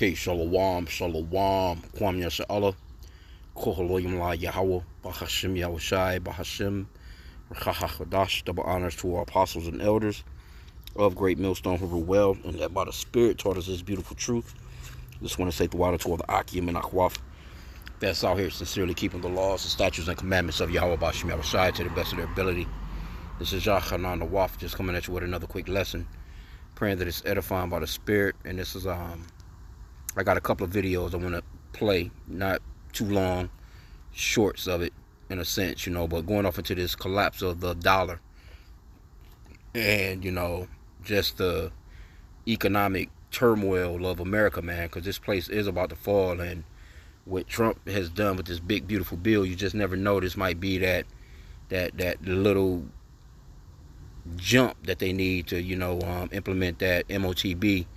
Okay, Shalom, Shalom, Kwam Yasha Allah, Kohaloyim La Yahweh, Bahashim Yahushai, Bahashim, Rachachadash, double honors to our apostles and elders of Great Millstone who rule well, and that by the Spirit taught us this beautiful truth. Just want to say the water to all the H.I.M and Akwaf that's out here sincerely keeping the laws, the statutes, and commandments of Yahweh Bahashim Yahushai to the best of their ability. This is Yachanan the Waf, just coming at you with another quick lesson, praying that it's edifying by the Spirit. And this is I got a couple of videos I want to play, not too long, shorts of it in a sense, but going off into this collapse of the dollar and, just the economic turmoil of America, man, because this place is about to fall. And what Trump has done with this big, beautiful bill, you just never know. This might be that little jump that they need to, implement that MOTB.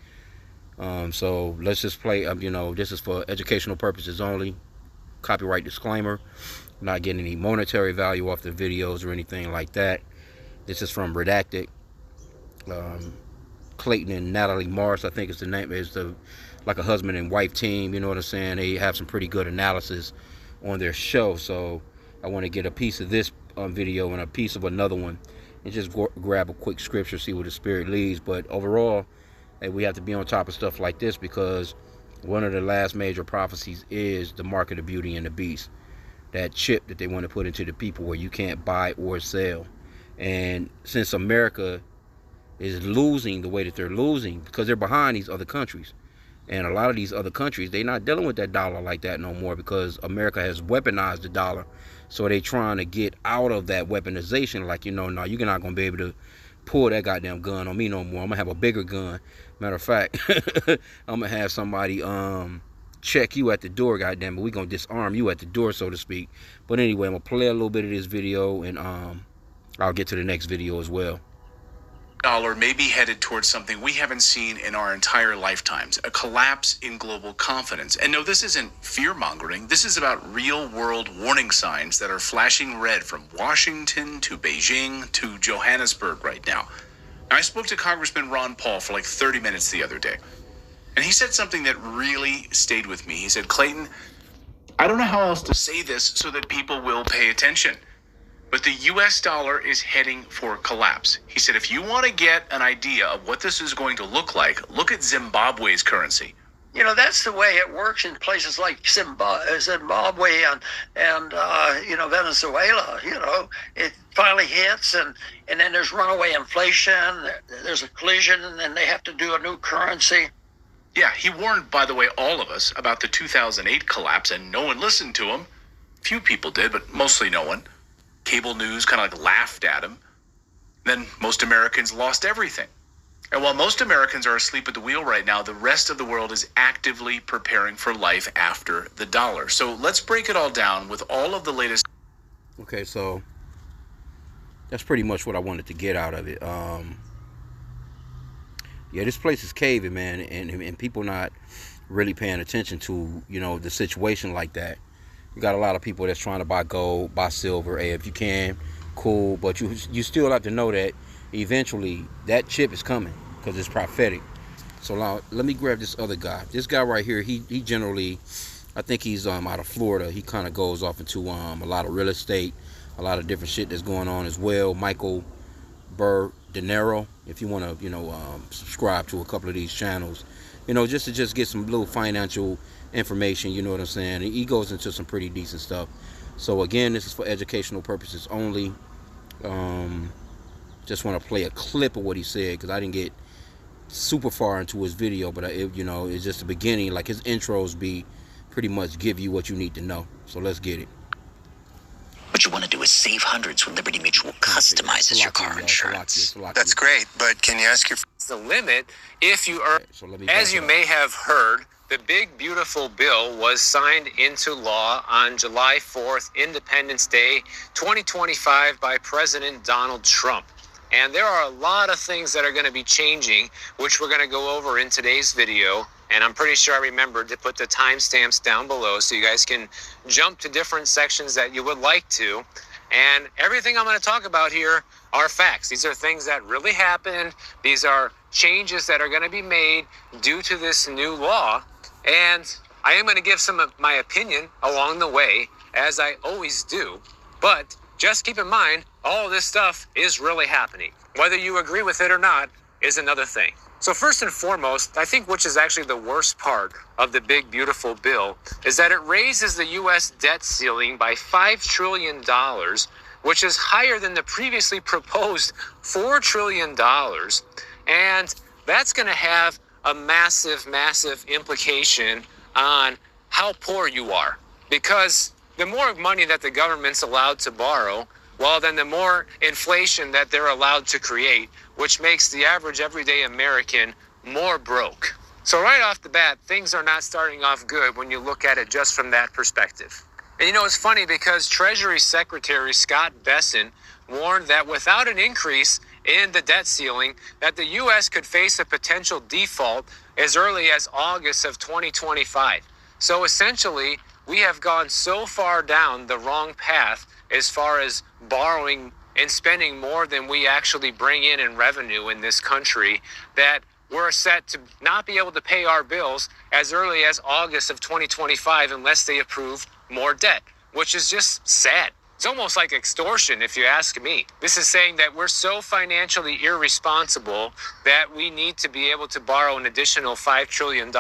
So let's just play, this is for educational purposes only. Copyright disclaimer. Not getting any monetary value off the videos or anything like that. This is from Redacted. Clayton and Natalie Morris, I think is the name. Is like a husband and wife team, you know what I'm saying? They have some pretty good analysis on their show. So I want to get a piece of this video and a piece of another one and just grab a quick scripture, see where the Spirit leads. But overall, we have to be on top of stuff like this, because one of the last major prophecies is the mark of the Beauty and the Beast. That chip that they want to put into the people where you can't buy or sell. And since America is losing the way that they're losing, because they're behind these other countries. And a lot of these other countries, they're not dealing with that dollar like that no more, because America has weaponized the dollar. So they're trying to get out of that weaponization. Like, no, you're not going to be able to pull that goddamn gun on me no more. I'm going to have a bigger gun. Matter of fact, I'm going to have somebody check you at the door, goddamn it. We're going to disarm you at the door, so to speak. But anyway, I'm going to play a little bit of this video, and I'll get to the next video as well. Dollar may be headed towards something we haven't seen in our entire lifetimes, a collapse in global confidence. And no, this isn't fear-mongering. This is about real-world warning signs that are flashing red from Washington to Beijing to Johannesburg right now. I spoke to Congressman Ron Paul for like 30 minutes the other day, and he said something that really stayed with me. He said, Clayton, I don't know how else to say this so that people will pay attention, but the U.S. dollar is heading for collapse. He said, if you want to get an idea of what this is going to look like, look at Zimbabwe's currency. That's the way it works in places like Zimbabwe and Venezuela. It finally hits, and then there's runaway inflation. There's a collision, and then they have to do a new currency. Yeah, he warned, by the way, all of us about the 2008 collapse, and no one listened to him. Few people did, but mostly no one. Cable news kind of laughed at him. Then most Americans lost everything. And while most Americans are asleep at the wheel right now, the rest of the world is actively preparing for life after the dollar. So let's break it all down with all of the latest. Okay, so that's pretty much what I wanted to get out of it. Yeah, this place is caving, man, and people not really paying attention to, the situation like that. You got a lot of people that's trying to buy gold, buy silver. Hey, if you can, cool. But you still have to know that eventually that chip is coming, because it's prophetic. So now, let me grab this other guy. This guy right here, he generally, I think he's out of Florida. He kind of goes off into a lot of real estate, a lot of different shit that's going on as well. Michael Burr De Niro, if you want to, subscribe to a couple of these channels, just to get some little financial information, you know what I'm saying? He goes into some pretty decent stuff. So again, this is for educational purposes only. Just want to play a clip of what he said, because I didn't get super far into his video, but it's just the beginning. Like, his intros be pretty much give you what you need to know. So let's get it. What you want to do is save hundreds when Liberty Mutual customizes your car insurance. That's great, but can you ask your... The limit if you earn... As you may have heard, the big, beautiful bill was signed into law on July 4th, Independence Day, 2025, by President Donald Trump. And there are a lot of things that are going to be changing, which we're going to go over in today's video. And I'm pretty sure I remembered to put the timestamps down below so you guys can jump to different sections that you would like to. And everything I'm going to talk about here are facts. These are things that really happened. These are changes that are going to be made due to this new law. And I am going to give some of my opinion along the way, as I always do. But just keep in mind, all this stuff is really happening. Whether you agree with it or not is another thing. So first and foremost, I think which is actually the worst part of the big, beautiful bill is that it raises the U.S. debt ceiling by $5 trillion, which is higher than the previously proposed $4 trillion. And that's going to have a massive, massive implication on how poor you are. Because the more money that the government's allowed to borrow, well, then the more inflation that they're allowed to create, which makes the average everyday American more broke. So right off the bat, things are not starting off good when you look at it just from that perspective. And you know, it's funny because Treasury Secretary Scott Bessent warned that without an increase in the debt ceiling, that the U.S. could face a potential default as early as August of 2025. So essentially, we have gone so far down the wrong path as far as borrowing and spending more than we actually bring in revenue in this country that we're set to not be able to pay our bills as early as August of 2025 unless they approve more debt, which is just sad. It's almost like extortion, if you ask me. This is saying that we're so financially irresponsible that we need to be able to borrow an additional $5 trillion.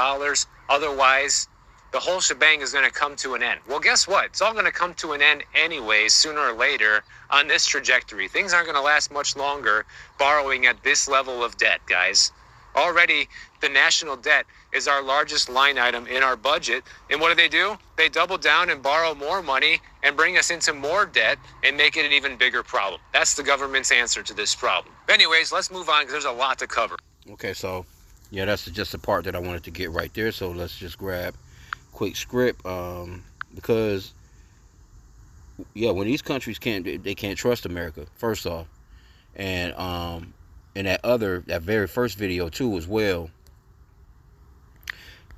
Otherwise, the whole shebang is going to come to an end. Well, guess what? It's all going to come to an end anyways, sooner or later on this trajectory. Things aren't going to last much longer borrowing at this level of debt, guys. Already, the national debt is our largest line item in our budget. And what do? They double down and borrow more money and bring us into more debt and make it an even bigger problem. That's the government's answer to this problem. Anyways, let's move on because there's a lot to cover. Okay, so, yeah, that's just the part that I wanted to get right there. So let's just grab quick script, because, yeah, when these countries can't trust America, first off. And in that very first video too as well,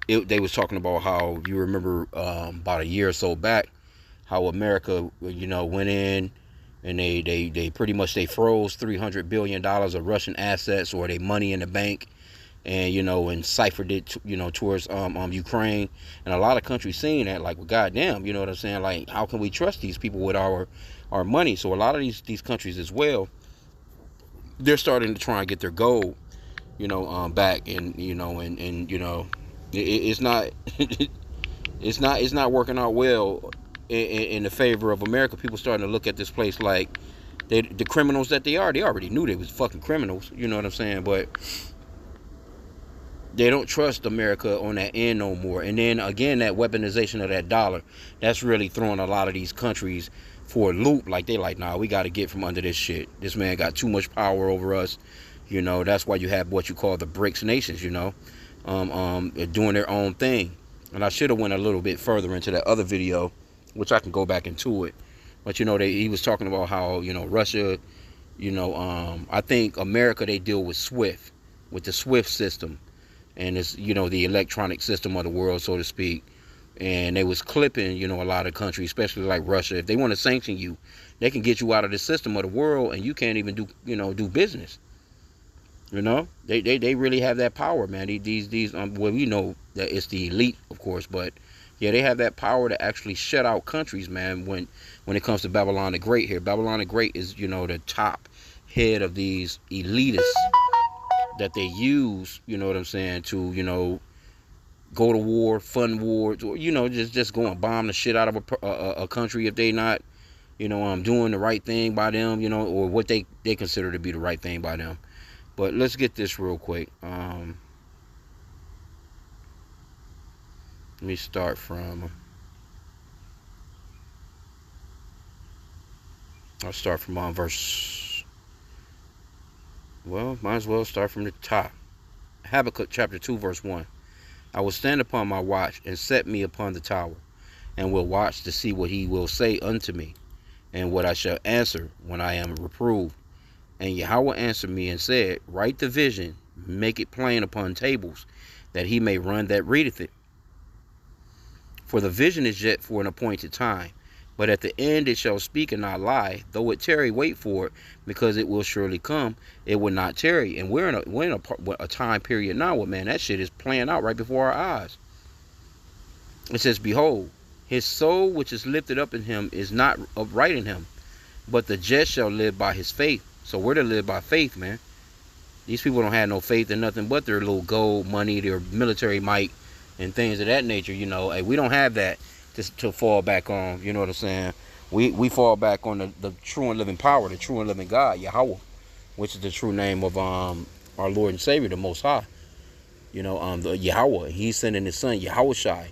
they was talking about how, you remember, about a year or so back, how America, went in and they pretty much froze $300 billion of Russian assets or their money in the bank, and and ciphered it towards Ukraine. And a lot of countries seeing that, like, well, goddamn, you know what I'm saying, like, how can we trust these people with our money? So a lot of these countries as well, they're starting to try and get their gold, back, and it's not it's not working out well in the favor of America. People starting to look at this place like the criminals that they are. They already knew they was fucking criminals, you know what I'm saying, but they don't trust America on that end no more. And then again, that weaponization of that dollar, that's really throwing a lot of these countries for a loop. Like, they like, nah, we got to get from under this shit. This man got too much power over us. That's why you have what you call the BRICS nations, doing their own thing. And I should have went a little bit further into that other video, which I can go back into it. But, he was talking about how, Russia, I think America, they deal with SWIFT, with the SWIFT system. And it's, the electronic system of the world, so to speak. And they was clipping, a lot of countries, especially like Russia. If they want to sanction you, they can get you out of the system of the world, and you can't even do business. They really have that power, man. Well, we know that it's the elite, of course, but yeah, they have that power to actually shut out countries, man. When it comes to Babylon the Great here, Babylon the Great is, the top head of these elitists that they use, what I'm saying, to, go to war, fund wars, or, just go and bomb the shit out of a country if they not, doing the right thing by them, or what they consider to be the right thing by them. But let's get this real quick. Let me start from... I'll start from verse... Well, might as well start from the top. Habakkuk chapter 2, verse 1. I will stand upon my watch and set me upon the tower, and will watch to see what he will say unto me, and what I shall answer when I am reproved. And Yahweh answered me and said, write the vision, make it plain upon tables, that he may run that readeth it. For the vision is yet for an appointed time, but at the end it shall speak and not lie. Though it tarry, wait for it, because it will surely come. It will not tarry. And we're in a time period now where, man, that shit is playing out right before our eyes. It says, behold, his soul which is lifted up in him is not upright in him, but the just shall live by his faith. So we're to live by faith, man. These people don't have no faith in nothing but their little gold, money, their military might, and things of that nature. You know, hey, we don't have that to fall back on. You know what I'm saying? We fall back on the true and living power, the true and living God, Yahweh, which is the true name of our Lord and Savior, the Most High. You know, the Yahweh. He's sending his son, Yahushai,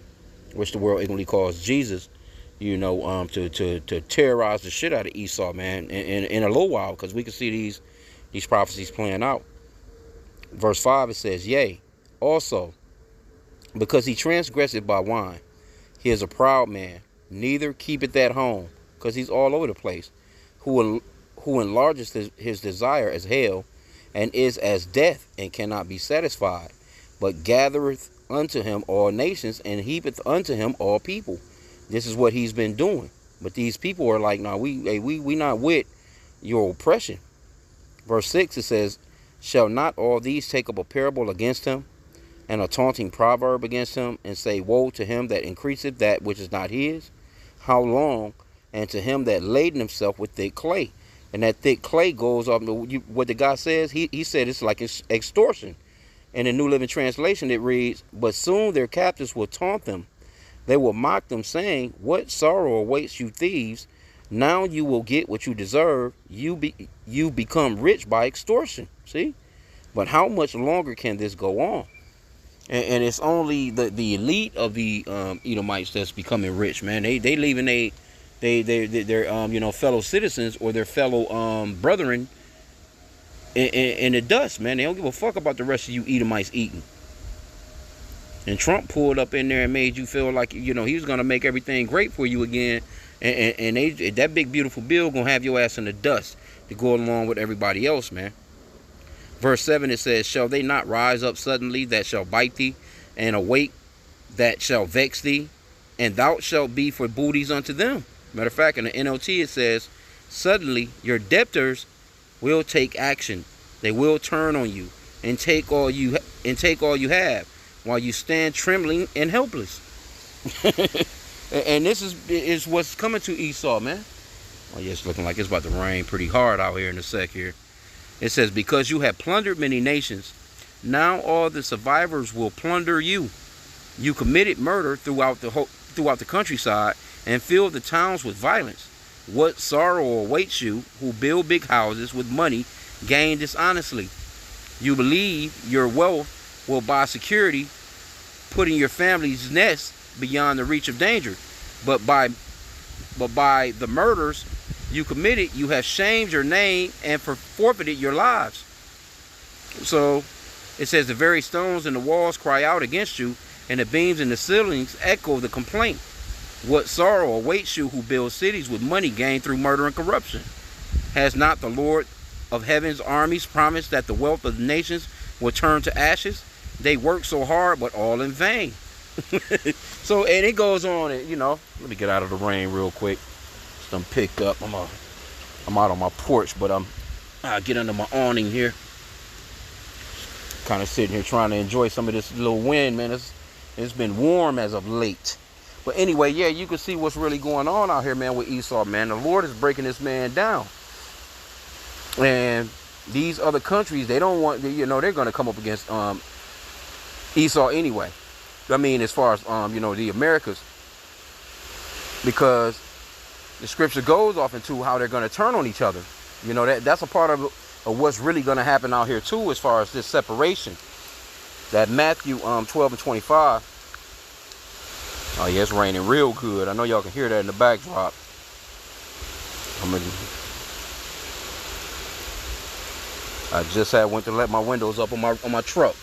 which the world ignorantly calls Jesus. You know, to terrorize the shit out of Esau, man, in a little while, because we can see these prophecies playing out. Verse 5, it says, yea, also, because he transgresseth by wine, he is a proud man, neither keepeth at home, because he's all over the place, who enlargeth his desire as hell, and is as death, and cannot be satisfied, but gathereth unto him all nations, and heapeth unto him all people. This is what he's been doing. But these people are like, nah, we not with your oppression. Verse 6, it says, shall not all these take up a parable against him, and a taunting proverb against him, and say, woe to him that increaseth that which is not his? How long? And to him that laden himself with thick clay. And that thick clay goes up. What the guy says, he said it's like extortion. In the New Living Translation, it reads, but soon their captors will taunt them. They will mock them, saying, what sorrow awaits you thieves? Now you will get what you deserve. You become rich by extortion. See? But how much longer can this go on? And it's only the elite of the Edomites that's becoming rich, man. They leaving their you know, fellow citizens or their fellow brethren in the dust, man. They don't give a fuck about the rest of you Edomites eating. And Trump pulled up in there and made you feel like, you know, he was going to make everything great for you again. And that big, beautiful bill going to have your ass in the dust to go along with everybody else, man. Verse 7, it says, shall they not rise up suddenly that shall bite thee, and awake that shall vex thee, and thou shalt be for booties unto them. Matter of fact, in the NLT it says, suddenly your debtors will take action. They will turn on you and take all you have, while you stand trembling and helpless. And this is what's coming to Esau, man. Oh yeah, it's looking like it's about to rain pretty hard out here in a sec here. It says, because you have plundered many nations, now all the survivors will plunder you. You committed murder throughout the countryside, and filled the towns with violence. What sorrow awaits you who build big houses with money gained dishonestly? You believe your wealth will buy security, putting your family's nest beyond the reach of danger. But by the murders you committed, you have shamed your name and forfeited your lives. So it says, the very stones in the walls cry out against you, and the beams in the ceilings echo the complaint. What sorrow awaits you who build cities with money gained through murder and corruption? Has not the Lord of heaven's armies promised that the wealth of the nations will turn to ashes? They work so hard, but all in vain. So, and it goes on, and, you know, let me get out of the rain real quick. Just done picked up. I'm out on my porch, but I'll get under my awning here. Kind of sitting here trying to enjoy some of this little wind, man. It's been warm as of late. But anyway, yeah, you can see what's really going on out here, man, with Esau, man. The Lord is breaking this man down. And these other countries, they don't want, you know, they're going to come up against Esau anyway. I mean, as far as, you know, the Americas. Because the scripture goes off into how they're going to turn on each other. You know, that's a part of what's really going to happen out here, too, as far as this separation. That Matthew 12 and 25. Oh, yeah, it's raining real good. I know y'all can hear that in the backdrop. I just went to let my windows up on my truck,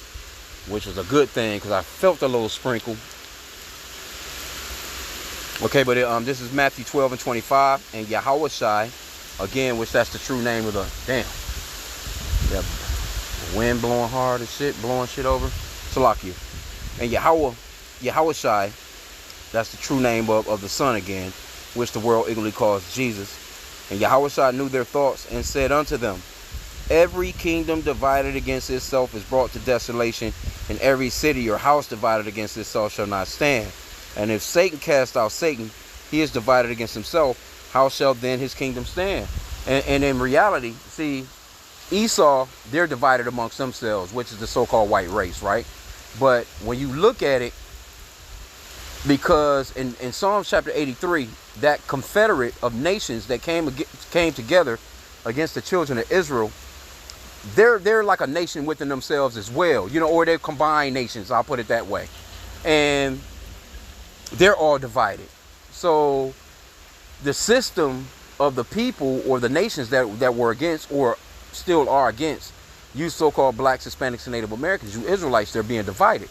which is a good thing because I felt a little sprinkle. Okay, but this is Matthew 12 and 25, and Yahushai, again, which that's the true name of the that wind blowing hard and shit, blowing shit over. Salakia. And Yahushai, that's the true name of the Son again, which the world ignorantly calls Jesus. And Yahushua knew their thoughts and said unto them, every kingdom divided against itself is brought to desolation, and every city or house divided against itself shall not stand. And if Satan cast out Satan, he is divided against himself. How shall then his kingdom stand? And in reality, see, Esau, they're divided amongst themselves, which is the so-called white race, right? But when you look at it, because in Psalms chapter 83, that confederate of nations that came together against the children of Israel, they're like a nation within themselves as well, you know, or they're combined nations, I'll put it that way. And they're all divided. So the system of the people or the nations that were against or still are against you so-called blacks, Hispanics, and Native Americans, you Israelites, they're being divided.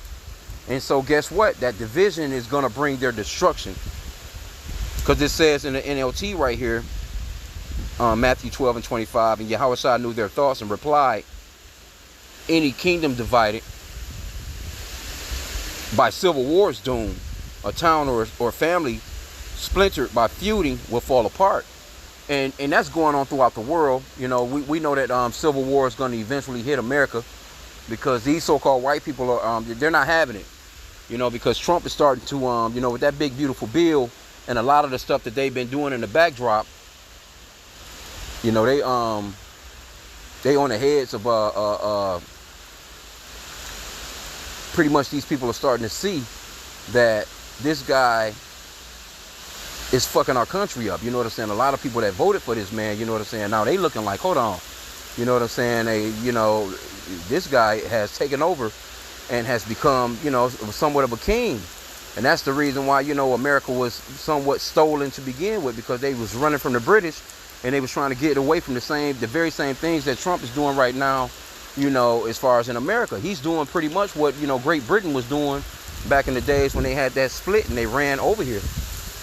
And so guess what? That division is going to bring their destruction. Because it says in the NLT right here, Matthew 12 and 25, and Yahushua knew their thoughts and replied, any kingdom divided by civil war is doomed. A town or family splintered by feuding will fall apart. And that's going on throughout the world. You know, we know that civil war is going to eventually hit America, because these so-called white people are they're not having it. You know, because Trump is starting to you know, with that big beautiful bill and a lot of the stuff that they've been doing in the backdrop. You know, they on the heads of pretty much these people are starting to see that this guy is fucking our country up. You know what I'm saying? A lot of people that voted for this man, you know what I'm saying, now they looking like, hold on. You know what I'm saying? They, you know, this guy has taken over and has become, you know, somewhat of a king. And that's the reason why, you know, America was somewhat stolen to begin with, because they was running from the British and they was trying to get away from the very same things that Trump is doing right now, you know, as far as in America. He's doing pretty much what, you know, Great Britain was doing back in the days when they had that split and they ran over here,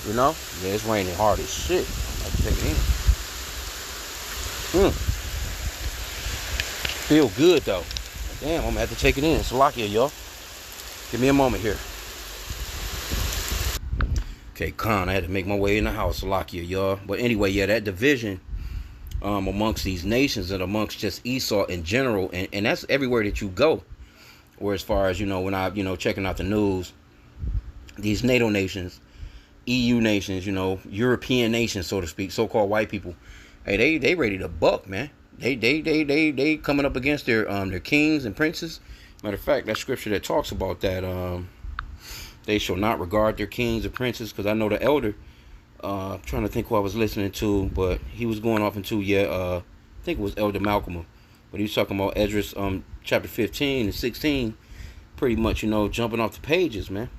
you know? Yeah, it's raining hard as shit. I'm about to take it in. Feel good, though. Damn, I'm gonna have to take it in. Salakia, y'all. Give me a moment here. Okay, I had to make my way in the house. Salakia, y'all. But anyway, yeah, that division amongst these nations and amongst just Esau in general, and that's everywhere that you go. Or as far as, you know, when I, you know, checking out the news, these NATO nations, EU nations, you know, European nations, so to speak, so-called white people, hey, they ready to buck, man. They coming up against their kings and princes. Matter of fact, that scripture that talks about that, they shall not regard their kings and princes, because I know the elder, I'm trying to think who I was listening to, but he was going off into, I think it was Elder Malcolm, but he was talking about Esdras chapter 15 and 16, pretty much, you know, jumping off the pages, man.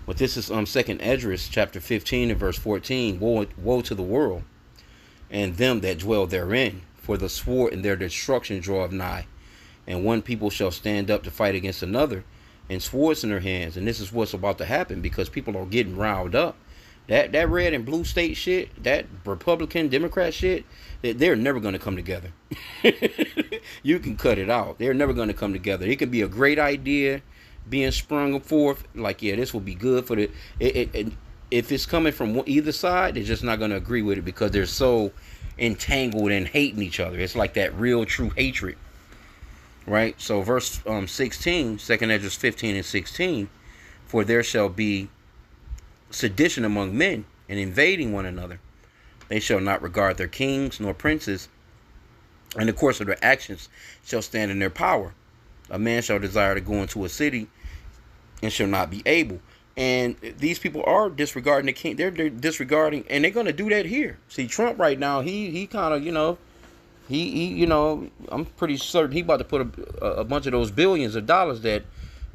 But this is second Esdras chapter 15 and verse 14. Woe to the world and them that dwell therein, for the sword and their destruction draweth nigh. And one people shall stand up to fight against another, and swords in their hands. And this is what's about to happen, because people are getting riled up. That red and blue state shit, that Republican Democrat shit, they're never going to come together. You can cut it out. They're never going to come together. It could be a great idea being sprung forth, like, yeah, this will be good for the if it's coming from either side, they're just not going to agree with it, because they're so entangled in hating each other. It's like that real true hatred, right? So verse 16, 2nd Esdras 15 and 16, for there shall be sedition among men, and invading one another. They shall not regard their kings nor princes, and the course of their actions shall stand in their power. A man shall desire to go into a city and shall not be able. And these people are disregarding the king. They're disregarding, and they're going to do that here. See, Trump right now, he kind of, you know, he you know, I'm pretty certain he about to put a bunch of those billions of dollars that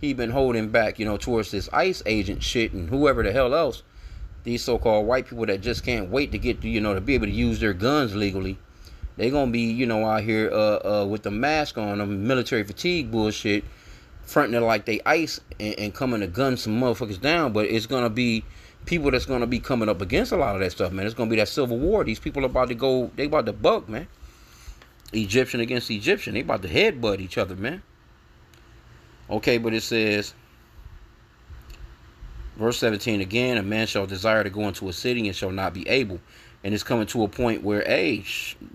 he been holding back, you know, towards this ICE agent shit and whoever the hell else. These so-called white people that just can't wait to get to, you know, to be able to use their guns legally. They're going to be, you know, out here with the mask on them, military fatigue bullshit, fronting like they ICE and coming to gun some motherfuckers down. But it's going to be people that's going to be coming up against a lot of that stuff, man. It's going to be that civil war. These people are about to go, they about to buck, man. Egyptian against Egyptian. They about to headbutt each other, man. Okay, but it says, verse 17 again, a man shall desire to go into a city and shall not be able. And it's coming to a point where, hey,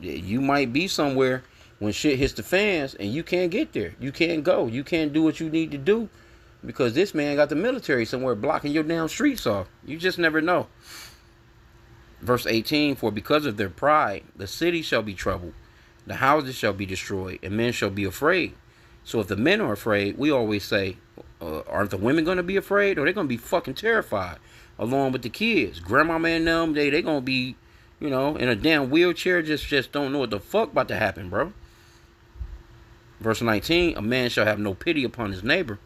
you might be somewhere when shit hits the fans and you can't get there. You can't go. You can't do what you need to do because this man got the military somewhere blocking your damn streets off. You just never know. Verse 18, for because of their pride, the city shall be troubled, the houses shall be destroyed, and men shall be afraid. So if the men are afraid, we always say, aren't the women going to be afraid? Or they're going to be fucking terrified, along with the kids. Grandmama and them, they going to be, in a damn wheelchair, just don't know what the fuck about to happen, bro. Verse 19, a man shall have no pity upon his neighbor,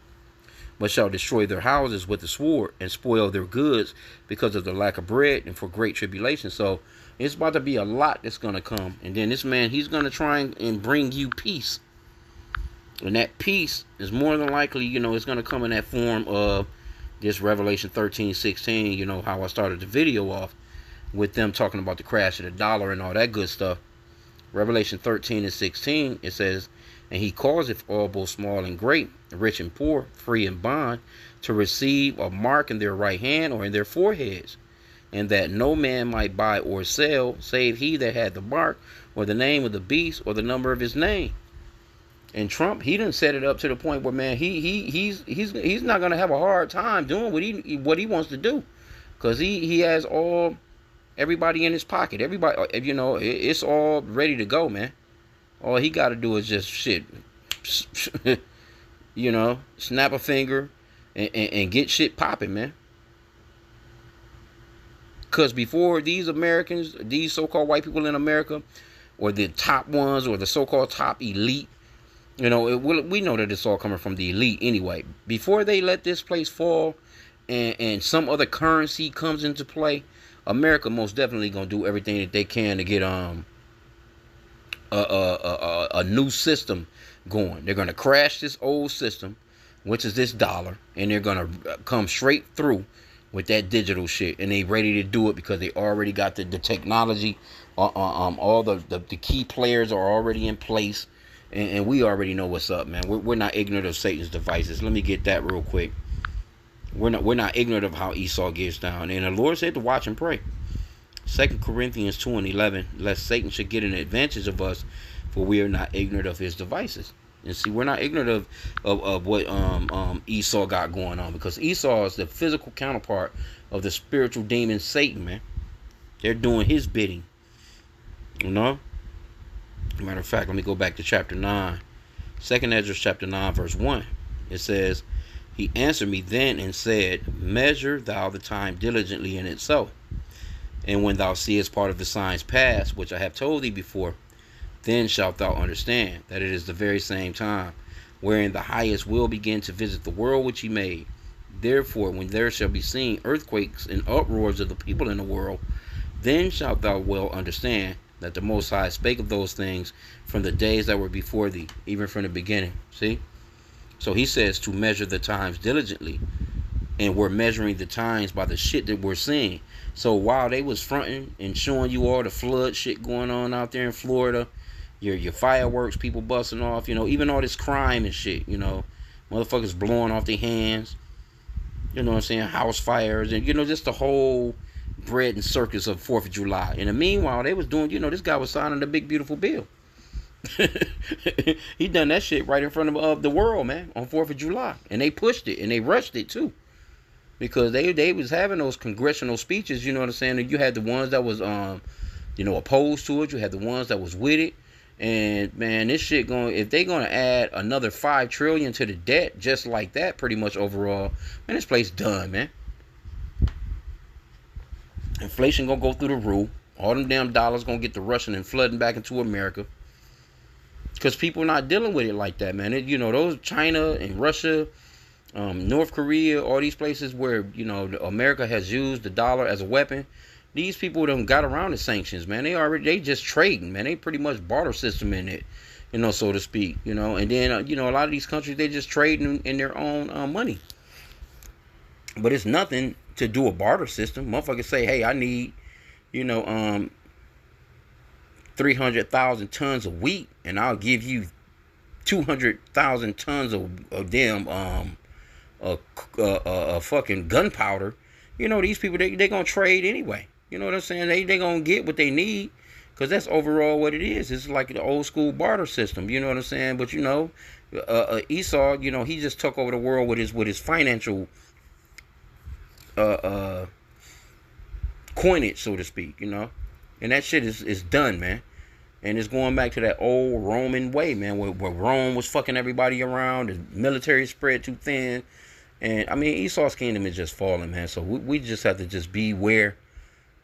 but shall destroy their houses with the sword and spoil their goods because of the lack of bread and for great tribulation. So it's about to be a lot that's going to come. And then this man, he's going to try and bring you peace. And that peace is more than likely, it's going to come in that form of this Revelation 13:16, how I started the video off with them talking about the crash of the dollar and all that good stuff. Revelation 13:16, it says, and he causeth all both small and great, rich and poor, free and bond, to receive a mark in their right hand or in their foreheads, and that no man might buy or sell, save he that had the mark, or the name of the beast, or the number of his name. And Trump, he done set it up to the point where, man, he's not gonna have a hard time doing what he wants to do, because he has everybody in his pocket. Everybody, it's all ready to go, man. All he got to do is just snap a finger and get shit popping, man. Because before these Americans, these so-called white people in America, or the top ones, or the so-called top elite, we know that it's all coming from the elite anyway. Before they let this place fall and some other currency comes into play, America most definitely going to do everything that they can to get a new system going. They're going to crash this old system, which is this dollar, and they're going to come straight through with that digital shit, and they ready to do it because they already got the technology. All the key players are already in place, and we already know what's up, man. We're not ignorant of Satan's devices. Let me get that real quick. We're not ignorant of how Esau gets down, and the Lord said to watch and pray. 2 Corinthians 2:11, lest Satan should get an advantage of us, for we are not ignorant of his devices. And see, we're not ignorant of what Esau got going on, because Esau is the physical counterpart of the spiritual demon Satan, man. They're doing his bidding. Matter of fact, let me go back to chapter 9. 2nd Ezra chapter 9, verse 1. It says, he answered me then and said, measure thou the time diligently in itself. And when thou seest part of the signs pass, which I have told thee before, then shalt thou understand that it is the very same time, wherein the highest will begin to visit the world which he made. Therefore, when there shall be seen earthquakes and uproars of the people in the world, then shalt thou well understand that the Most High spake of those things from the days that were before thee, even from the beginning. See? So he says to measure the times diligently. And we're measuring the times by the shit that we're seeing. So while they was fronting and showing you all the flood shit going on out there in Florida, your fireworks, people busting off, even all this crime and shit, motherfuckers blowing off their hands, you know what I'm saying, house fires, and just the whole bread and circus of 4th of July. And meanwhile, they was doing, this guy was signing the big beautiful bill. He done that shit right in front of the world, man, on 4th of July, and they pushed it and they rushed it too. Because they was having those congressional speeches, you know what I'm saying? And you had the ones that was, opposed to it. You had the ones that was with it. And, man, this shit if they going to add another $5 trillion to the debt just like that, pretty much overall, man, this place done, man. Inflation going to go through the roof. All them damn dollars going to get to rushing and flooding back into America. Because people not dealing with it like that, man. Those China and Russia, North Korea, all these places where America has used the dollar as a weapon, these people done got around the sanctions, man. They just trading, man. They pretty much barter system in it, so to speak, and then a lot of these countries, they just trading in their own money. But it's nothing to do a barter system. Motherfuckers say, hey, I need 300,000 tons of wheat, and I'll give you 200,000 tons of damn fucking gunpowder. These people, they gonna trade anyway. You know what I'm saying? They gonna get what they need, because that's overall what it is. It's like the old school barter system. You know what I'm saying? But Esau, you know, he just took over the world with his financial coinage, so to speak, you know. And that shit is done, man. And it's going back to that old Roman way, man, where Rome was fucking everybody around, the military spread too thin. And I mean, Esau's kingdom is just falling, man. So we just have to just beware,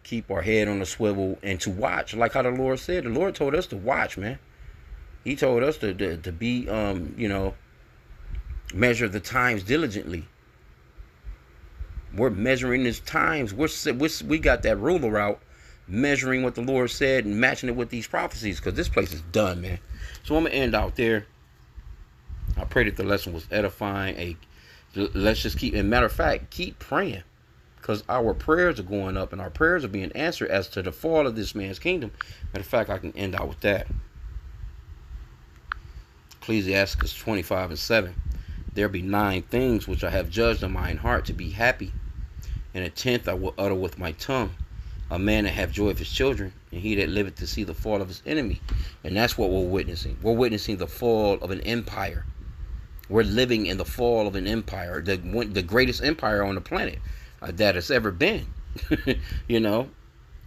keep our head on the swivel, and to watch, like how the Lord said. The Lord told us to watch, man. He told us to be, you know, measure the times diligently. We're measuring these times. We got that ruler out, measuring what the Lord said and matching it with these prophecies, because this place is done, man. So I'm gonna end out there. I pray that the lesson was edifying. Let's just keep, and matter of fact, keep praying, because our prayers are going up and our prayers are being answered as to the fall of this man's kingdom. Matter of fact, I can end out with that. Ecclesiastes 25:7. There be 9 things which I have judged in mine heart to be happy, and a 10th I will utter with my tongue. A man that have joy of his children, and he that liveth to see the fall of his enemy. And that's what we're witnessing. We're witnessing the fall of an empire. We're living in the fall of an empire, the greatest empire on the planet that has ever been. You know,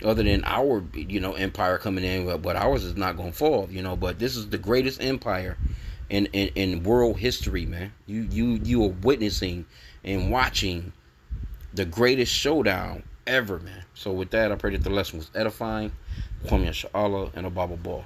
other than our, you know, empire coming in, but ours is not going to fall. You know, but this is the greatest empire in world history, man. You are witnessing and watching the greatest showdown ever, man. So with that, I pray that the lesson was edifying. Kwame Sha'Allah and a Bible Ball.